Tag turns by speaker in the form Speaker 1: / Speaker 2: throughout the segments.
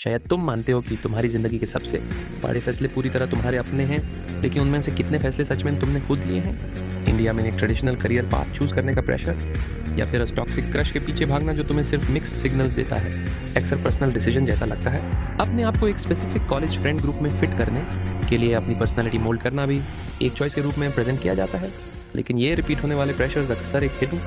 Speaker 1: शायद तुम मानते हो कि तुम्हारी ज़िंदगी के सबसे बड़े फैसले पूरी तरह तुम्हारे अपने हैं, लेकिन उनमें से कितने फैसले सच में तुमने खुद लिए हैं? इंडिया में एक ट्रेडिशनल करियर पाथ चूज़ करने का प्रेशर, या फिर उस टॉक्सिक क्रश के पीछे भागना जो तुम्हें सिर्फ मिक्स्ड सिग्नल्स देता है? अक्सर पर्सनल डिसीजन जैसा लगता है। अपने आप को एक स्पेसिफिक कॉलेज फ्रेंड ग्रुप में फिट करने के लिए अपनी पर्सनैलिटी मोल्ड करना भी एक चॉइस के रूप में प्रेजेंट किया जाता है, लेकिन ये रिपीट होने वाले प्रेशर्स अक्सर एक हिडन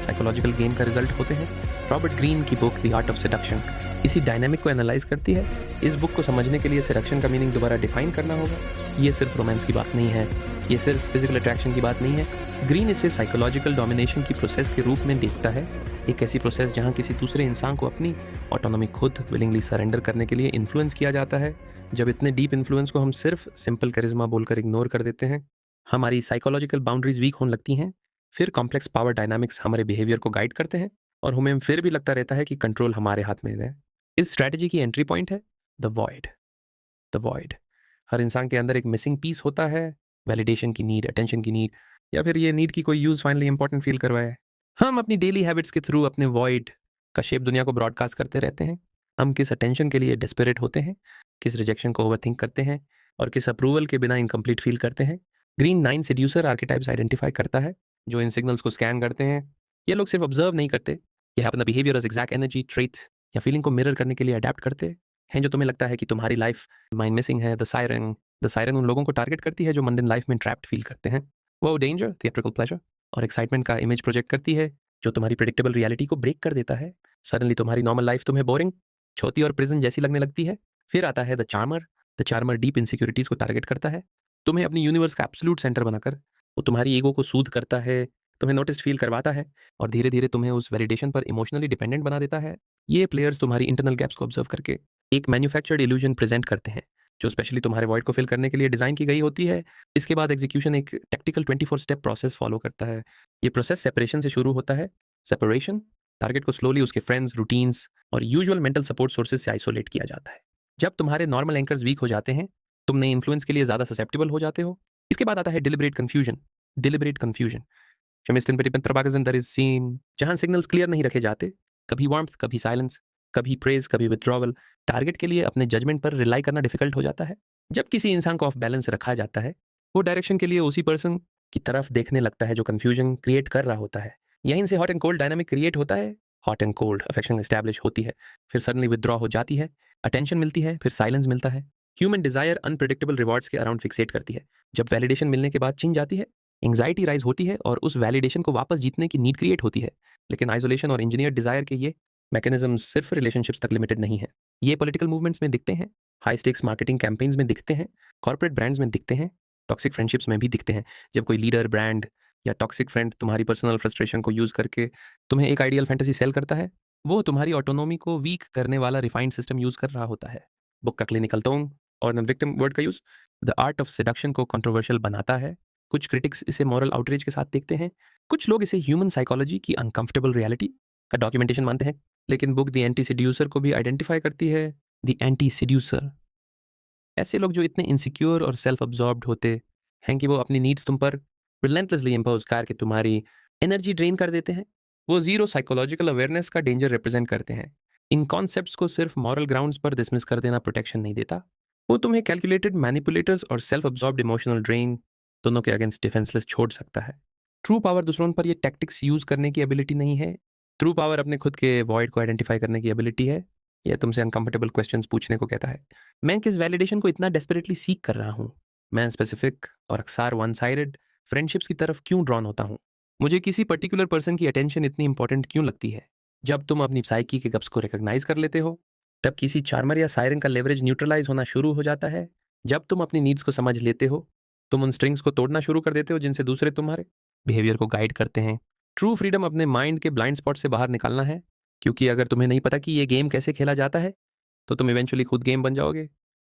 Speaker 1: साइकोलॉजिकल गेम का रिजल्ट होते हैं। रॉबर्ट ग्रीन की book the art of seduction इसी डायनामिक को एनालाइज करती है। इस बुक को समझने के लिए सेडक्शन का मीनिंग दोबारा डिफाइन करना होगा। ये सिर्फ रोमांस की बात नहीं है, ये सिर्फ फिजिकल अट्रैक्शन की बात नहीं है। ग्रीन इसे साइकोलॉजिकल डोमिनेशन की प्रोसेस के रूप में देखता है, एक ऐसी प्रोसेस जहाँ किसी दूसरे इंसान को अपनी ऑटोनॉमी खुद विलिंगली सरेंडर करने के लिए इन्फ्लुएंस किया जाता है। जब इतने डीप इन्फ्लुएंस को हम सिर्फ सिंपल करिश्मा बोलकर इग्नोर कर देते हैं, हमारी साइकोलॉजिकल बाउंड्रीज वीक होने लगती हैं। फिर कॉम्प्लेक्स पावर डायनामिक्स हमारे बिहेवियर को गाइड करते हैं और हमें फिर भी लगता रहता है कि कंट्रोल हमारे हाथ में है। इस स्ट्रैटेजी की एंट्री पॉइंट है द वॉइड। The void. हर इंसान के अंदर एक मिसिंग पीस होता है, वैलिडेशन की नीड, अटेंशन की नीड, या फिर ये नीड की कोई यूज फाइनली इंपॉर्टेंट फील करवाए। हम अपनी डेली हैबिट्स के थ्रू अपने वॉइड का शेप दुनिया को ब्रॉडकास्ट करते रहते हैं। हम किस अटेंशन के लिए डेस्परेट होते हैं, किस रिजेक्शन को ओवरथिंक करते हैं, और किस अप्रूवल के बिना इनकम्प्लीट फील करते हैं। ग्रीन 9 सेड्यूसर आर्केटाइप्स आइडेंटिफाई करता है जो इन सिग्नल्स को स्कैन करते हैं। ये लोग सिर्फ ऑब्जर्व नहीं करते, ये अपना behaviour as exact energy trait या फीलिंग को मिरर करने के लिए अडेप्ट करते हैं। जो तुम्हें लगता है कि तुम्हारी लाइफ माइंड मिसिंग है, द सायरन उन लोगों को टारगेट करती है जो मंदिर लाइफ में ट्रैप्ड फील करते हैं। वो डेंजर, थिएट्रिकल प्लेजर और एक्साइटमेंट का इमेज प्रोजेक्ट करती है जो तुम्हारी प्रेडिक्टेबल रियलिटी को ब्रेक कर देता है। सडनली तुम्हारी नॉर्मल लाइफ तुम्हें बोरिंग, छोटी और प्रिजन जैसी लगने लगती है। फिर आता है the charmer. The charmer deep insecurities को टारगेट करता है, तुम्हें अपनी यूनिवर्स का एब्सोल्यूट सेंटर बनाकर वो तुम्हारी ईगो को सूद करता है, तुम्हें नोटिस फील करवाता है और धीरे धीरे तुम्हें उस वैलिडेशन पर इमोशनली डिपेंडेंट बना देता है। ये प्लेयर्स तुम्हारी इंटरनल गैप्स को ऑब्जर्व करके एक मैन्युफैक्चर्ड इल्यूजन प्रेजेंट करते हैं जो स्पेशली तुम्हारे वॉइड को फिल करने के लिए डिजाइन की गई होती है। इसके बाद एग्जीक्यूशन एक टेक्टिकल 24 स्टेप प्रोसेस फॉलो करता है। ये प्रोसेस सेपरेशन से शुरू होता है। सेपरेशन, टारगेट को स्लोली उसके फ्रेंड्स, रूटीन्स और यूजुअल मेंटल सपोर्ट सोर्सेज से आइसोलेट किया जाता है। जब तुम्हारे नॉर्मल एंकर्स वीक हो जाते हैं, तुम नए इन्फ्लुएंस के लिए ज्यादा ससेप्टेबल हो जाते हो। इसके बाद आता है डिलिबरेट कन्फ्यूजन। डिलिबरेट कन्फ्यूजन जहां सिग्नल्स क्लियर नहीं रखे जाते, कभी वार्मथ, कभी साइलेंस, कभी प्रेज, कभी विथड्रॉवल। टारगेट के लिए अपने जजमेंट पर रिलाई करना डिफिकल्ट हो जाता है। जब किसी इंसान को ऑफ बैलेंस रखा जाता है, वो डायरेक्शन के लिए उसी पर्सन की तरफ देखने लगता है जो कंफ्यूजन क्रिएट कर रहा होता है। यहीं से hot and cold dynamic create होता है। Hot and cold affection establish होती है, फिर सडनली विथड्रॉ हो जाती है, अटेंशन मिलती है, फिर साइलेंस मिलता है। ह्यूमन डिजायर अनप्रेडिक्टेबल रिवॉर्ड्स के अराउंड फिक्सेट करती है। जब वैलिडेशन मिलने के बाद चिंग जाती है, एंग्जाइटी राइज होती है और उस वैलिडेशन को वापस जीतने की नीड क्रिएट होती है। लेकिन आइसोलेशन और इंजीनियर डिजायर के ये मैकेनिज्म सिर्फ रिलेशनशिप्स तक लिमिटेड नहीं है। ये पॉलिटिकल मूवमेंट्स में दिखते हैं, हाई स्टेक्स मार्केटिंग कैंपेन्स में दिखते हैं, कॉर्पोरेट ब्रांड्स में दिखते हैं, टॉक्सिक फ्रेंडशिप्स में भी दिखते हैं। जब कोई लीडर, ब्रांड या टॉक्सिक फ्रेंड तुम्हारी पर्सनल फ्रस्ट्रेशन को यूज करके तुम्हें एक आइडियल फैंटेसी सेल करता है, वो तुम्हारी ऑटोनॉमी को वीक करने वाला रिफाइंड सिस्टम यूज कर रहा होता है। बुक का क्लिनिकल टोन और नॉन विक्टिम वर्ड का use the art of seduction को कंट्रोवर्शियल बनाता है। कुछ क्रिटिक्स इसे मॉरल आउटरीच के साथ देखते हैं, कुछ लोग इसे ह्यूमन साइकोलॉजी की अनकंफर्टेबल रियलिटी का डॉक्यूमेंटेशन मानते हैं। लेकिन बुक द एंटी सेड्यूसर को भी आइडेंटिफाई करती है। द एंटी सेड्यूसर ऐसे लोग जो इतने इनसिक्योर और सेल्फ अब्जॉर्ब्ड होते हैं कि वो अपनी नीड्स तुम पर रिलेंटलेसली इंपोज करके तुम्हारी एनर्जी ड्रेन कर देते हैं। वो जीरो साइकोलॉजिकल अवेयरनेस का डेंजर रिप्रेजेंट करते हैं। इन कॉन्सेप्ट्स को सिर्फ मॉरल ग्राउंड्स पर डिसमिस कर देना प्रोटेक्शन नहीं देता, वो तुम्हें कैलकुलेटेड मैनिपुलेटर्स और सेल्फ अब्जॉर्ब्ड इमोशनल ड्रेन दोनों के अगेंस्ट डिफेंसलेस छोड़ सकता है। ट्रू पावर दूसरों पर ये टैक्टिक्स यूज करने की एबिलिटी नहीं है। ट्रू पावर अपने खुद के वॉइड को आइडेंटिफाई करने की एबिलिटी है। यह तुमसे अनकंफर्टेबल क्वेश्चंस पूछने को कहता है। मैं किस वैलिडेशन को इतना डेस्परेटली सीक कर रहा हूँ? मैं स्पेसिफिक और अक्सर वन साइडेड फ्रेंडशिप्स की तरफ क्यों ड्रॉन होता हूँ? मुझे किसी पर्टिकुलर पर्सन की अटेंशन इतनी इंपॉर्टेंट क्यों लगती है? जब तुम अपनी साइकी के गप्स को रिकॉग्नाइज कर लेते हो, तब किसी चार्मर या सायरन का लेवरेज न्यूट्रलाइज होना शुरू हो जाता है। जब तुम अपनी नीड्स को समझ लेते हो, तुम उन स्ट्रिंग्स को तोड़ना शुरू कर देते हो जिनसे दूसरे तुम्हारे बिहेवियर को गाइड करते हैं। ट्रू फ्रीडम अपने माइंड के ब्लाइंड स्पॉट से बाहर निकालना है, क्योंकि अगर तुम्हें नहीं पता कि ये गेम कैसे खेला जाता है, तो तुम इवेंचुअली खुद गेम बन जाओगे।